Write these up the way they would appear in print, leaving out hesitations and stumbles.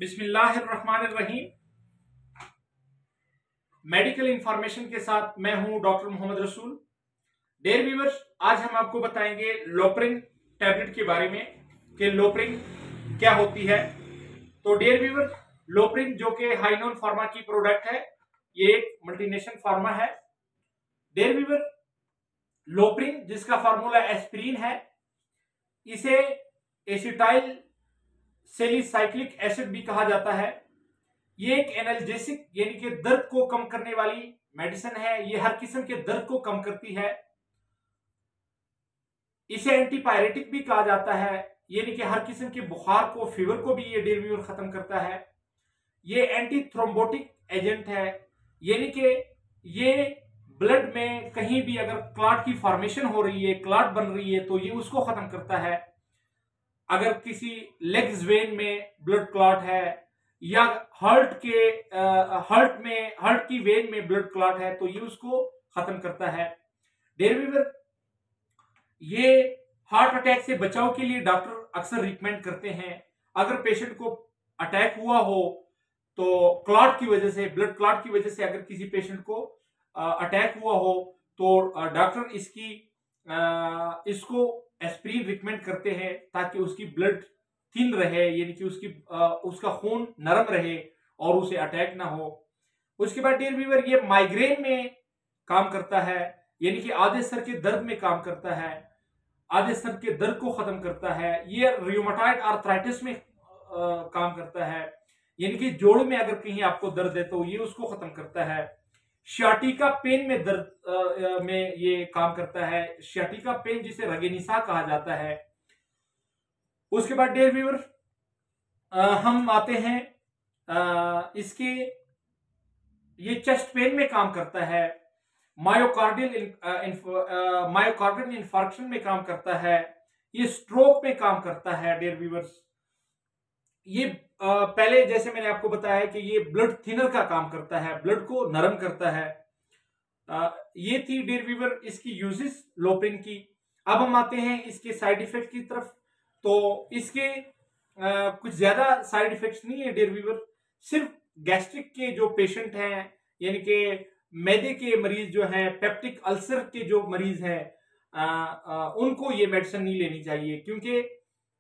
बिस्मिल्लाहिर्रहमानिर्रहीम। Medical information के साथ मैं हूं डॉक्टर मोहम्मद रसूल। डेयर व्यूअर्स, आज हम आपको बताएंगे लोप्रिन टैबलेट के बारे में कि लोप्रिन क्या होती है। तो डेयर व्यूअर्स, लोप्रिन जो कि हाइनोन फार्मा की प्रोडक्ट है, ये एक मल्टीनेशनल फार्मा है। डेयर व्यूअर्स, लोप्रिन जिसका फार्मूला एस्पिरिन है, इसे एसिटाइल सैलिसाइक्लिक एसिड भी कहा जाता है। ये एक एनाल्जेसिक यानी कि दर्द को कम करने वाली मेडिसिन है। ये हर किस्म के दर्द को कम करती है। इसे एंटीपायरेटिक भी कहा जाता है, यानी कि हर किस्म के बुखार को, फीवर को भी ये डेरिवेटिव खत्म करता है। ये एंटी थ्रोम्बोटिक एजेंट है, यानी कि ये ब्लड में कहीं भी अगर क्लॉट की फॉर्मेशन हो रही है, क्लॉट बन रही है, तो ये उसको खत्म करता है। अगर किसी लेग्स वेन में ब्लड क्लॉट है या हार्ट की वेन में ब्लड क्लॉट है, तो ये उसको खत्म करता है। डेरिवेटिव ये हार्ट अटैक से बचाव के लिए डॉक्टर अक्सर रिकमेंड करते हैं। अगर पेशेंट को अटैक हुआ हो तो क्लॉट की वजह से, ब्लड क्लॉट की वजह से अगर किसी पेशेंट को अटैक हुआ हो तो डॉक्टर इसको एस्पिरिन रिकमेंड करते हैं ताकि उसकी ब्लड थिन रहे, यानी कि उसका खून नरम रहे और उसे अटैक ना हो। उसके बाद डियर व्यूअर, ये माइग्रेन में काम करता है, यानी कि आधे सर के दर्द में काम करता है, आधे सर के दर्द को खत्म करता है। ये रूमेटॉइड आर्थराइटिस में काम करता है, यानी कि जोड़ में अगर कहीं आपको दर्द है तो ये उसको खत्म करता है। शियाटिका पेन में दर्द में ये काम करता है, शियाटिका पेन जिसे रगेनिसा कहा जाता है। उसके बाद डियर व्यूअर, हम आते हैं इसके, ये चेस्ट पेन में काम करता है, मायोकार्डियल इंफार्क्शन में काम करता है, ये स्ट्रोक में काम करता है। डियर व्यूअर्स, ये पहले जैसे मैंने आपको बताया कि ये ब्लड थिनर का काम करता है, ब्लड को नरम करता है। ये थी डियर व्यूअर इसकी यूजेस लोप्रिन की। अब हम आते हैं इसके साइड इफेक्ट की तरफ। तो इसके कुछ ज्यादा साइड इफेक्ट्स नहीं है डियर व्यूअर। सिर्फ गैस्ट्रिक के जो पेशेंट हैं, यानी कि मैदे के मरीज जो हैं, पेप्टिक अल्सर के जो मरीज हैं, उनको ये मेडिसिन नहीं लेनी चाहिए, क्योंकि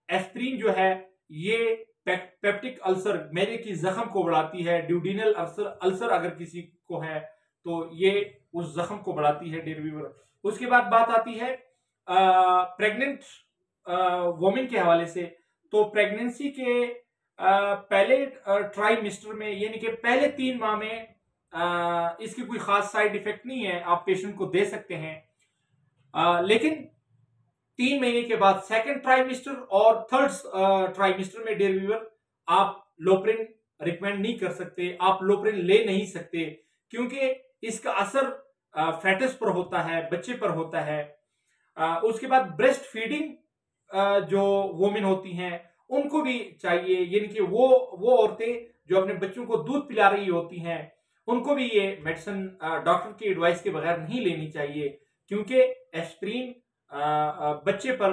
एस्पिरिन जो है ये पेप्टिक अल्सर, मैदे की जख्म को बढ़ाती है। ड्यूडिनल अल्सर अगर किसी को है तो ये उस जख्म को बढ़ाती है डियर व्यूअर। उसके बाद बात आती है प्रेग्नेंट वोमेन के हवाले से। तो प्रेगनेंसी के पहले ट्राइमेस्टर में, यानी कि पहले 3 माह में इसकी कोई खास साइड इफेक्ट नहीं है, आप पेशेंट को दे सकते हैं। लेकिन 3 महीने के बाद सेकंड ट्राइमेस्टर और थर्ड ट्राइमेस्टर में डियर व्यूअर आप लोप्रिन रिकमेंड नहीं कर सकते, आप लोप्रिन ले नहीं सकते, क्योंकि इसका असर फेटस पर होता है, बच्चे पर होता है। उसके बाद ब्रेस्ट फीडिंग जो वोमेन होती हैं उनको भी चाहिए, यानी कि वो औरतें जो अपने बच्चों को दूध पिला रही होती हैं, उनको भी ये मेडिसिन डॉक्टर की एडवाइस के बगैर नहीं लेनी चाहिए, क्योंकि एस्पिरिन बच्चे पर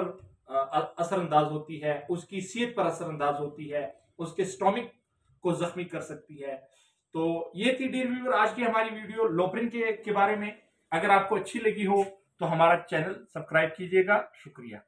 असरअंदाज होती है, उसकी सेहत पर असरअंदाज होती है, उसके स्टोमिक को जख्मी कर सकती है। तो ये थी डियर व्यूअर आज की हमारी वीडियो लोप्रिन के बारे में। अगर आपको अच्छी लगी हो तो हमारा चैनल सब्सक्राइब कीजिएगा। शुक्रिया।